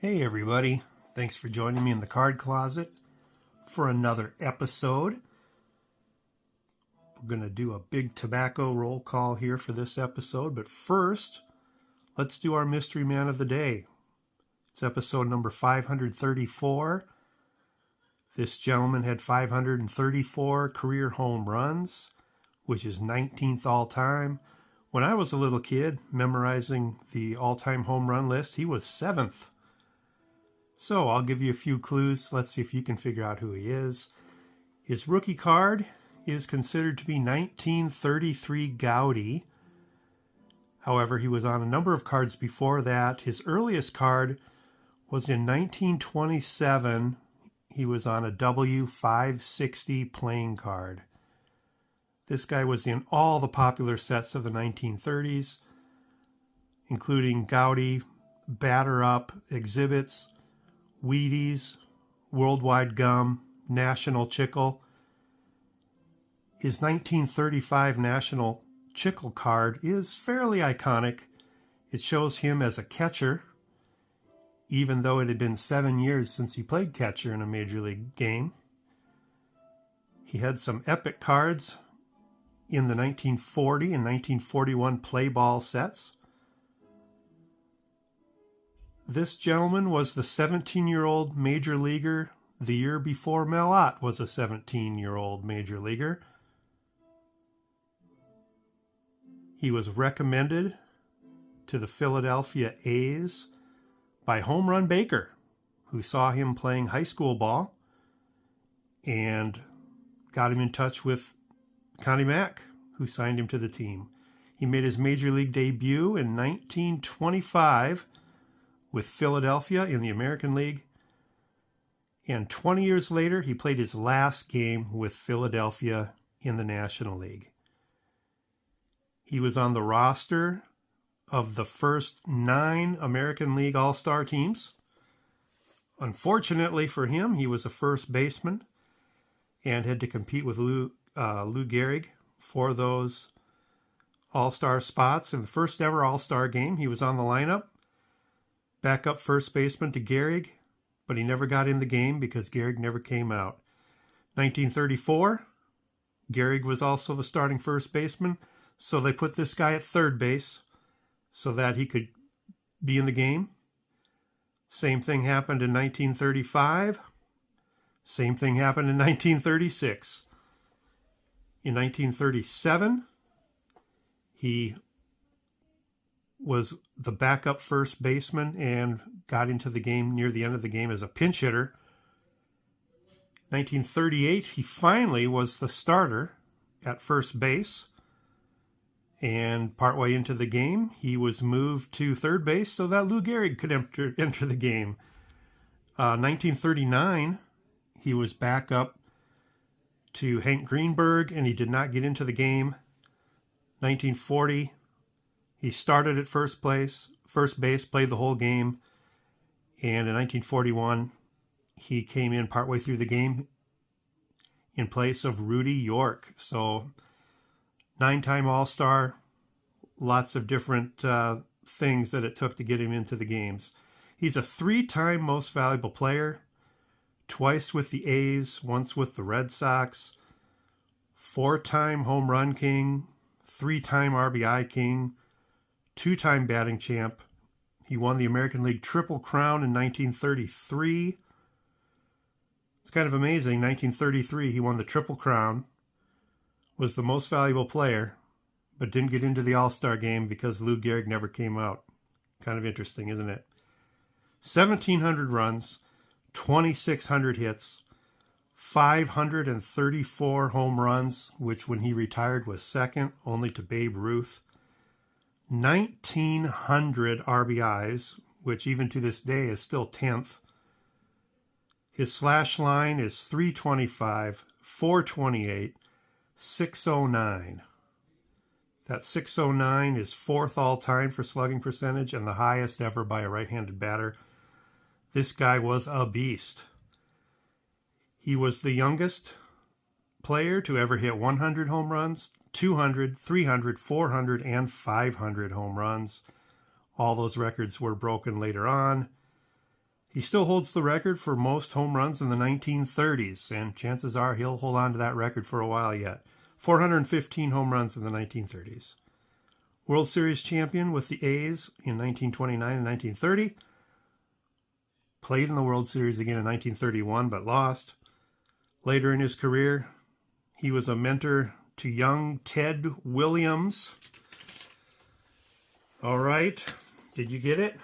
Hey everybody, thanks for joining me in the card closet for another episode. We're going to do a big tobacco roll call here for this episode, but first, let's do our mystery man of the day. It's episode number 534. This gentleman had 534 career home runs, which is 19th all time. When I was a little kid memorizing the all-time home run list, he was 7th. So I'll give you a few clues. Let's see if you can figure out who he is. His rookie card is considered to be 1933 Gowdy. However, he was on a number of cards before that. His earliest card was in 1927. He was on a W560 playing card. This guy was in all the popular sets of the 1930s, including Gowdy, Batter Up, Exhibits, Wheaties, Worldwide Gum, National Chickle. His 1935 National Chickle card is fairly iconic. It shows him as a catcher, even though it had been 7 years since he played catcher in a major league game. He had some epic cards in the 1940 and 1941 play ball sets. This gentleman was the 17-year-old major leaguer the year before Mel Ott was a 17-year-old major leaguer. He was recommended to the Philadelphia A's by Home Run Baker, who saw him playing high school ball and got him in touch with Connie Mack, who signed him to the team. He made his major league debut in 1925 with Philadelphia in the American League, and 20 years later he played his last game with Philadelphia in the National League. He was on the roster of the first 9 American League All-Star teams. Unfortunately for him, he was a first baseman and had to compete with Lou Gehrig for those All-Star spots. In the first ever All-Star game, he was on the lineup, backup first baseman to Gehrig, but he never got in the game because Gehrig never came out. 1934, Gehrig was also the starting first baseman, so they put this guy at third base so that he could be in the game. Same thing happened in 1935. Same thing happened in 1936. In 1937, he was the backup first baseman and got into the game near the end of the game as a pinch hitter. 1938, he finally was the starter at first base. And partway into the game, he was moved to third base so that Lou Gehrig could enter the game. 1939, he was back up to Hank Greenberg, and he did not get into the game. 1940, he started at first base, played the whole game, and in 1941, he came in partway through the game in place of Rudy York. So 9-time All-Star, lots of different things that it took to get him into the games. He's a 3-time most valuable player, twice with the A's, once with the Red Sox, 4-time home run king, 3-time RBI king, 2-time batting champ. He won the American League Triple Crown in 1933. It's kind of amazing. 1933, he won the Triple Crown, was the most valuable player, but didn't get into the All-Star game because Lou Gehrig never came out. Kind of interesting, isn't it? 1,700 runs, 2,600 hits, 534 home runs, which when he retired was second only to Babe Ruth. 1,900 RBIs, which even to this day is still 10th. His slash line is 325, 428, 609. That 609 is 4th all-time for slugging percentage and the highest ever by a right-handed batter. This guy was a beast. He was the youngest player to ever hit 100 home runs, 200, 300, 400, and 500 home runs. All those records were broken later on. He still holds the record for most home runs in the 1930s, and chances are he'll hold on to that record for a while yet. 415 home runs in the 1930s. World Series champion with the A's in 1929 and 1930. Played in the World Series again in 1931, but lost. Later in his career, he was a mentor to young Ted Williams. All right, did you get it?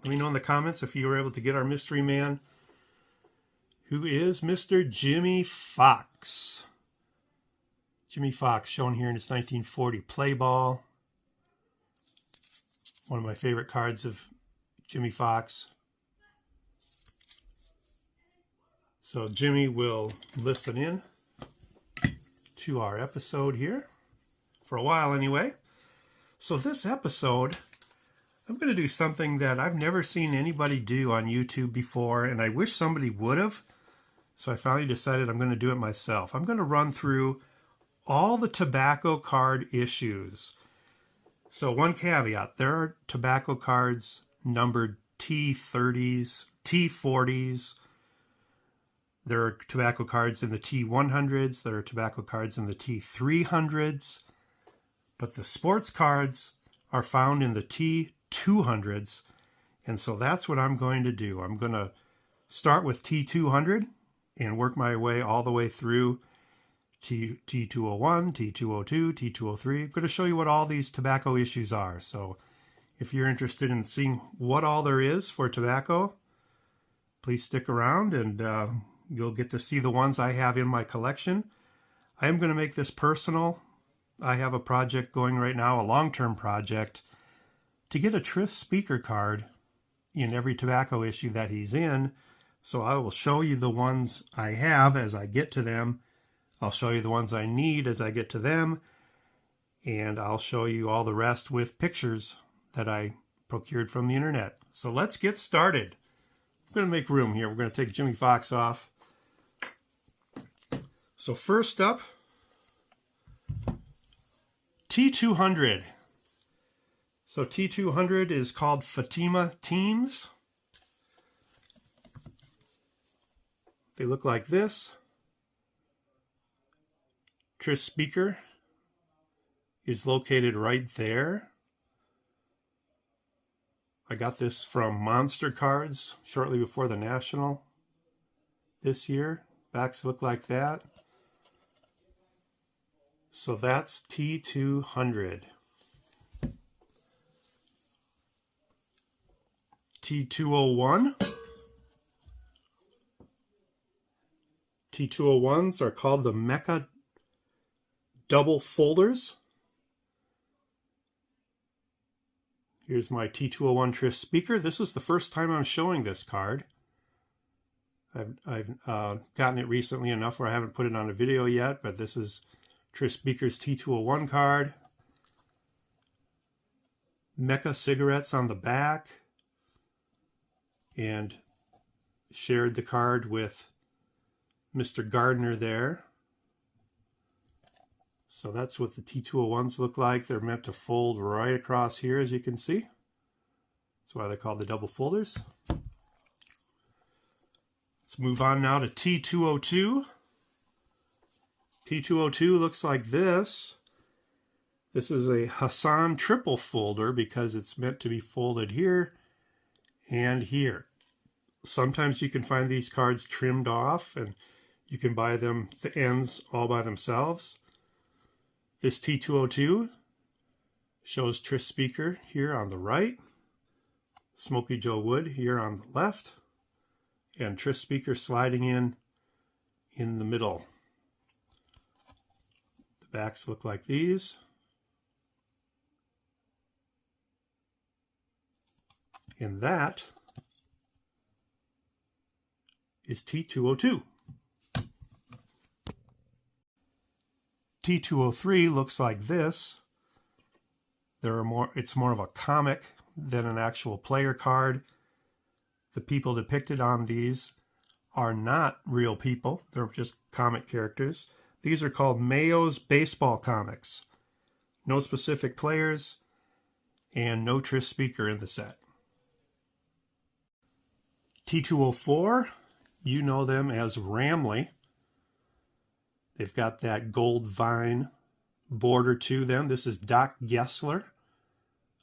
Let me know in the comments if you were able to get our mystery man, who is Mr. Jimmie Foxx. Jimmie Foxx, shown here in his 1940 play ball. One of my favorite cards of Jimmie Foxx. So Jimmy will listen in to our episode here, for a while anyway. So this episode, I'm going to do something that I've never seen anybody do on YouTube before, and I wish somebody would have. So I finally decided I'm going to do it myself. I'm going to run through all the tobacco card issues. So one caveat, there are tobacco cards numbered T30s, T40s. There are tobacco cards in the T100s. There are tobacco cards in the T300s. But the sports cards are found in the T200s. And so that's what I'm going to do. I'm going to start with T200 and work my way all the way through T201, T202, T203. I'm going to show you what all these tobacco issues are. So if you're interested in seeing what all there is for tobacco, please stick around and you'll get to see the ones I have in my collection. I am going to make this personal. I have a project going right now, a long-term project, to get a Tris speaker card in every tobacco issue that he's in. So I will show you the ones I have as I get to them. I'll show you the ones I need as I get to them. And I'll show you all the rest with pictures that I procured from the internet. So let's get started. I'm going to make room here. We're going to take Jimmie Foxx off. So first up, T200. So T200 is called Fatima Teams. They look like this. Tris speaker is located right there. I got this from Monster Cards shortly before the National this year. Backs look like that. So that's T200. T201. T201s are called the Mecca double folders. Here's my T201 Tris speaker. This is the first time I'm showing this card. I've gotten it recently enough where I haven't put it on a video yet, but this is Tris Speaker's T201 card. Mecca cigarettes on the back. And shared the card with Mr. Gardner there. So that's what the T201s look like. They're meant to fold right across here, as you can see. That's why they're called the double folders. Let's move on now to T202. T202 looks like this. This is a Hassan triple folder because it's meant to be folded here and here. Sometimes you can find these cards trimmed off and you can buy them, the ends all by themselves. This T202 shows Tris speaker here on the right, Smoky Joe Wood here on the left, and Tris speaker sliding in the middle. The backs look like these. And that is T202. T203 looks like this. It's more of a comic than an actual player card. The people depicted on these are not real people. They're just comic characters. These are called Mayo's Baseball Comics. No specific players and no Tris speaker in the set. T204, you know them as Ramley. They've got that gold vine border to them. This is Doc Gessler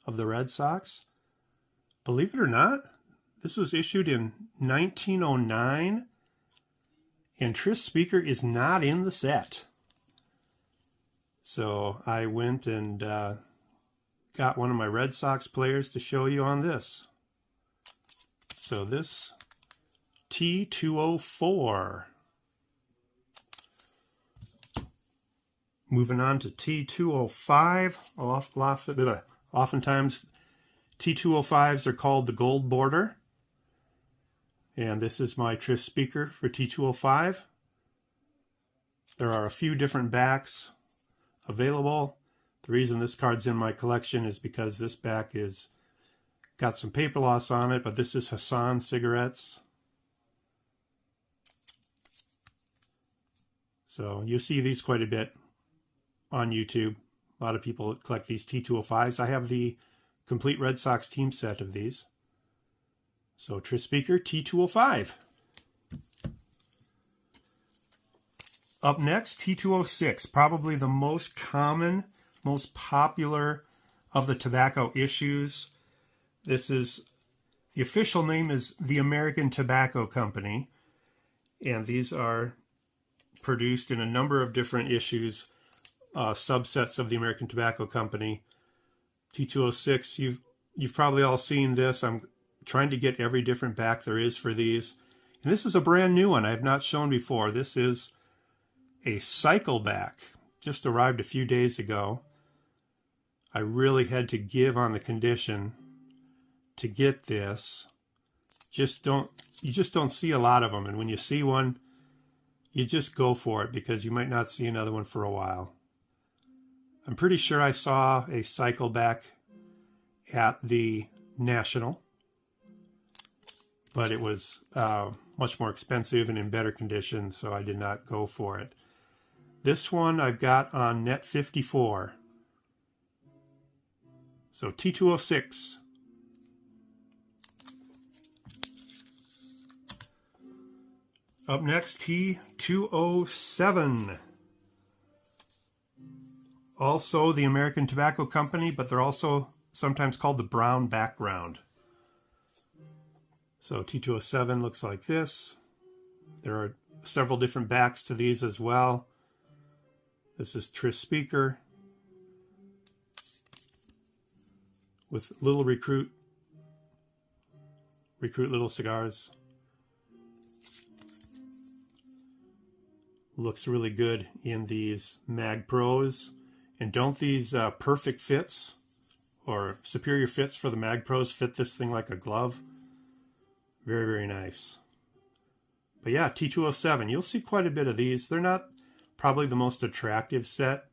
of the Red Sox. Believe it or not, this was issued in 1909, and Tris Speaker is not in the set. So I went and got one of my Red Sox players to show you on this. So this T204. Moving on to T205. Oftentimes T205s are called the gold border. And this is my Tris Speaker for T205. There are a few different backs available. The reason this card's in my collection is because this back is got some paper loss on it, but this is Hassan cigarettes. So you'll see these quite a bit on YouTube. A lot of people collect these T205s. I have the complete Red Sox team set of these. So Tris Speaker T205. Up next, T206, probably the most common, most popular of the tobacco issues. This is, the official name is the American Tobacco Company, and these are produced in a number of different issues, subsets of the American Tobacco Company. T206, you've probably all seen this. I'm trying to get every different back there is for these. And this is a brand new one I have not shown before. This is a cycle back, just arrived a few days ago. I really had to give on the condition to get this. You just don't see a lot of them, and when you see one, you just go for it because you might not see another one for a while. I'm pretty sure I saw a cycle back at the National, but it was much more expensive and in better condition, so I did not go for it. This one I've got on Net 54. So T206. Up next, T207. Also the American Tobacco Company, but they're also sometimes called the brown background. So T207 looks like this. There are several different backs to these as well. This is Tris Speaker with little recruit little cigars. Looks really good in these Mag Pros. And don't these perfect fits or superior fits for the Mag Pros fit this thing like a glove? Very, very nice. But yeah, T207, you'll see quite a bit of these. They're not probably the most attractive set,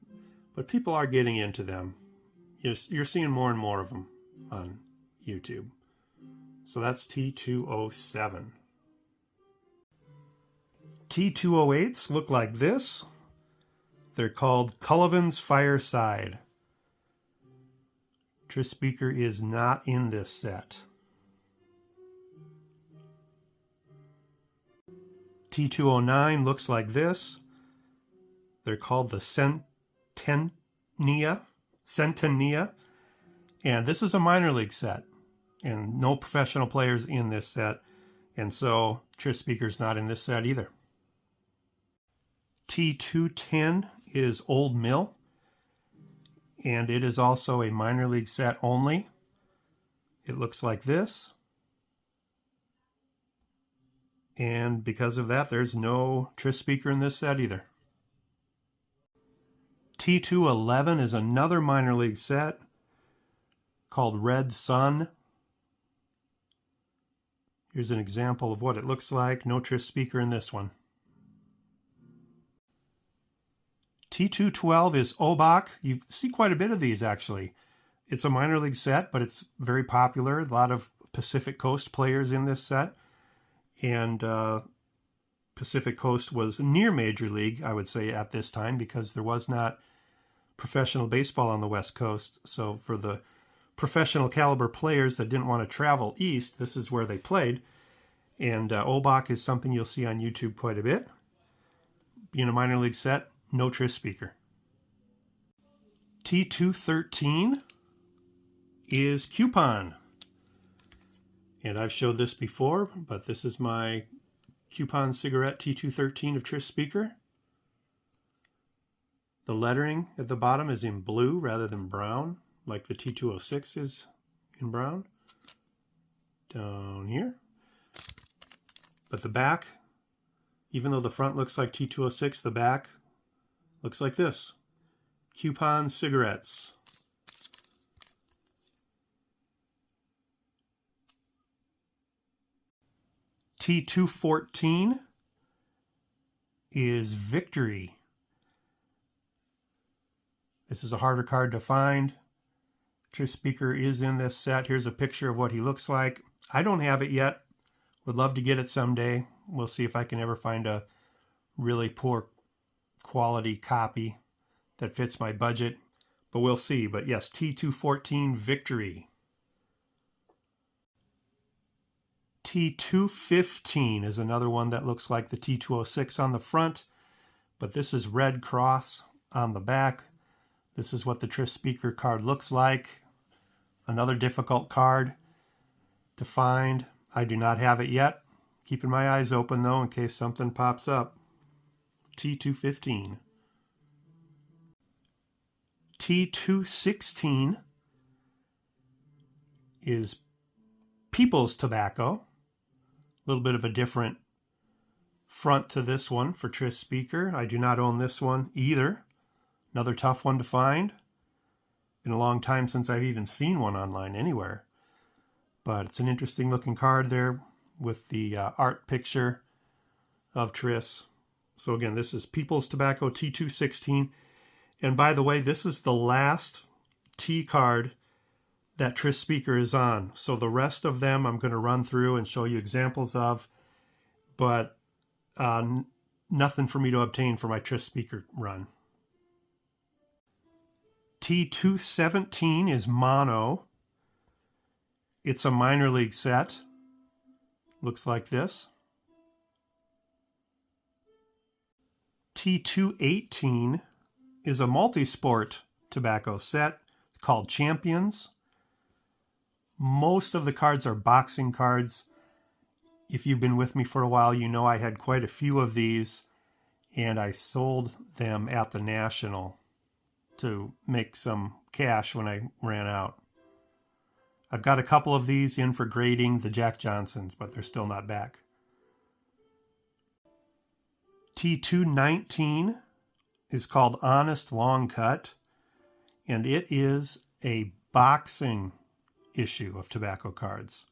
but people are getting into them. You're seeing more and more of them on YouTube. So that's T207. T208s look like this. They're called Cullivan's Fireside. Tris Speaker is not in this set. T209 looks like this. They're called the Centennia, and this is a minor league set, and no professional players in this set, and so Tris Speaker's not in this set either. T210 is Old Mill, and it is also a minor league set only. It looks like this. And because of that, there's no Tris Speaker in this set either. T211 is another minor league set called Red Sun. Here's an example of what it looks like. No Tris Speaker in this one. T212 is Obach. You see quite a bit of these, actually. It's a minor league set, but it's very popular. A lot of Pacific Coast players in this set. And Pacific Coast was near Major League, I would say, at this time, because there was not professional baseball on the West Coast. So for the professional caliber players that didn't want to travel east, this is where they played. And Obach is something you'll see on YouTube quite a bit. Being a minor league set, no Tris speaker. T213 is Coupon. And I've showed this before, but this is my Coupon cigarette T213 of Tris speaker. The lettering at the bottom is in blue rather than brown, like the T206 is in brown. Down here. But the back, even though the front looks like T206, the back looks like this. Coupon cigarettes. T214 is Victory. This is a harder card to find. Tris speaker is in this set. Here's a picture of what he looks like. I don't have it yet. Would love to get it someday. We'll see if I can ever find a really poor quality copy that fits my budget. But we'll see. But yes, T214 Victory. T215 is another one that looks like the T206 on the front. But this is Red Cross on the back. This is what the Tris speaker card looks like. Another difficult card to find. I do not have it yet. Keeping my eyes open though in case something pops up. T215. T216 is People's Tobacco. A little bit of a different front to this one for Tris speaker. I do not own this one either. Another tough one to find. Been a long time since I've even seen one online anywhere. But it's an interesting looking card there with the art picture of Tris. So again, this is People's Tobacco T216. And by the way, this is the last T card that Tris speaker is on. So the rest of them I'm going to run through and show you examples of. But nothing for me to obtain for my Tris speaker run. T217 is Mono. It's a minor league set. Looks like this. T218 is a multi-sport tobacco set called Champions. Most of the cards are boxing cards. If you've been with me for a while, you know I had quite a few of these, and I sold them at the National to make some cash when I ran out. I've got a couple of these in for grading, the Jack Johnsons, but they're still not back. T219 is called Honest Long Cut, and it is a boxing issue of tobacco cards.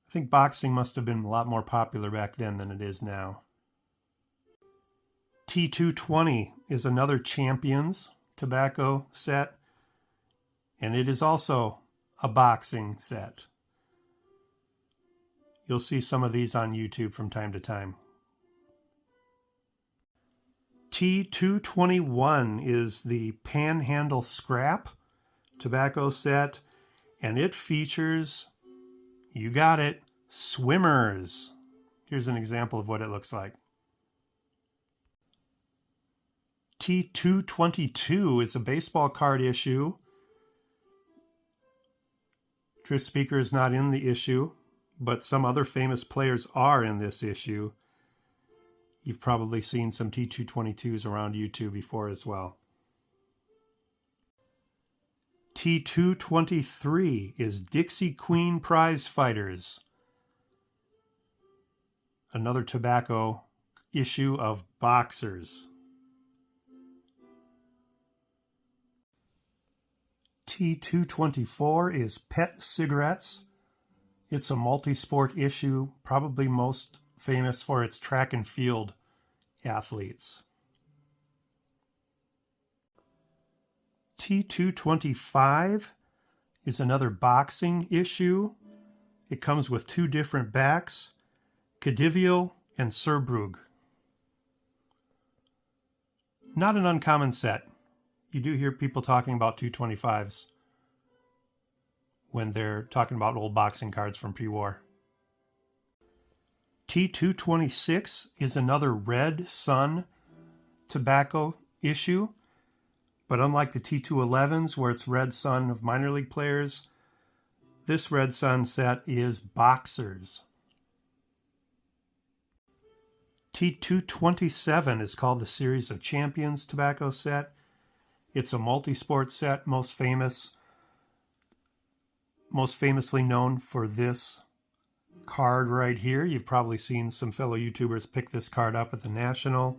I think boxing must have been a lot more popular back then than it is now. T220 is another Champions tobacco set, and it is also a boxing set. You'll see some of these on YouTube from time to time. T221 is the Panhandle Scrap tobacco set, and it features, you got it, swimmers. Here's an example of what it looks like. T222 is a baseball card issue. Tris speaker is not in the issue, but some other famous players are in this issue. You've probably seen some T222s around YouTube before as well. T223 is Dixie Queen Prize Fighters. Another tobacco issue of boxers. T224 is Pet Cigarettes. It's a multi-sport issue, probably most famous for its track and field athletes. T225 is another boxing issue. It comes with two different backs, Khedivial and Surbrugge. Not an uncommon set. You do hear people talking about 225s when they're talking about old boxing cards from pre-war. T226 is another Red Sun tobacco issue, but unlike the T211s where it's Red Sun of minor league players, this Red Sun set is boxers. T227 is called the Series of Champions tobacco set. It's a multi-sport set, most famously known for this card right here. You've probably seen some fellow YouTubers pick this card up at the National.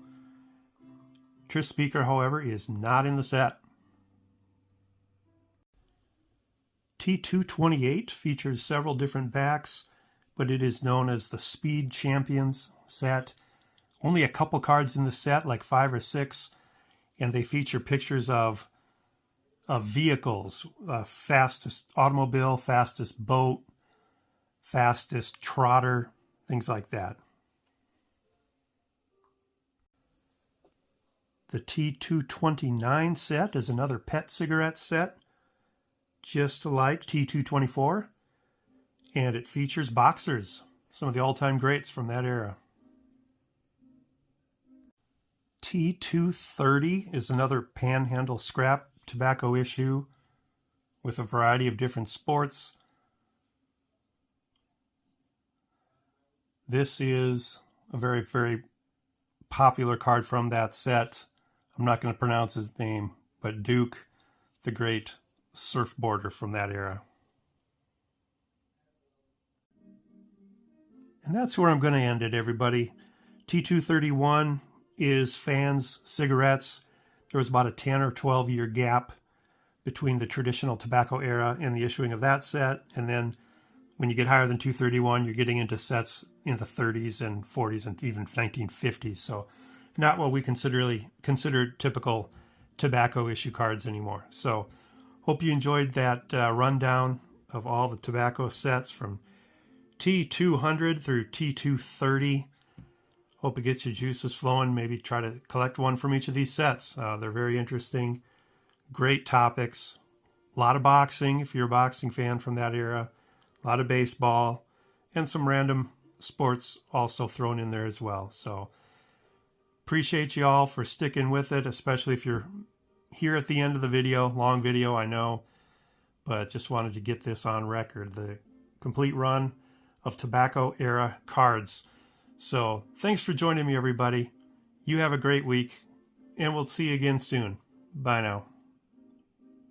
Tris Speaker, however, is not in the set. T228 features several different backs, but it is known as the Speed Champions set. Only a couple cards in the set, like 5 or 6, and they feature pictures of vehicles, fastest automobile, fastest boat, fastest trotter, things like that. The T229 set is another pet cigarette set, just like T224, and it features boxers, some of the all-time greats from that era. T230 is another panhandle scrap tobacco issue with a variety of different sports. This is a very, very popular card from that set. I'm not going to pronounce his name, but Duke, the great surfboarder from that era. And that's where I'm going to end it, everybody. T231 is fans' cigarettes. There was about a 10 or 12 year gap between the traditional tobacco era and the issuing of that set. And then when you get higher than 231, you're getting into sets in the 30s and 40s and even 1950s. So not what we consider typical tobacco issue cards anymore. So hope you enjoyed that rundown of all the tobacco sets from T200 through T230. Hope it gets your juices flowing. Maybe try to collect one from each of these sets. They're very interesting. Great topics. A lot of boxing, if you're a boxing fan from that era. A lot of baseball. And some random sports also thrown in there as well. So appreciate you all for sticking with it, especially if you're here at the end of the video. Long video, I know. But just wanted to get this on record. The complete run of tobacco era cards. So thanks for joining me, everybody. You have a great week, and we'll see you again soon. Bye now.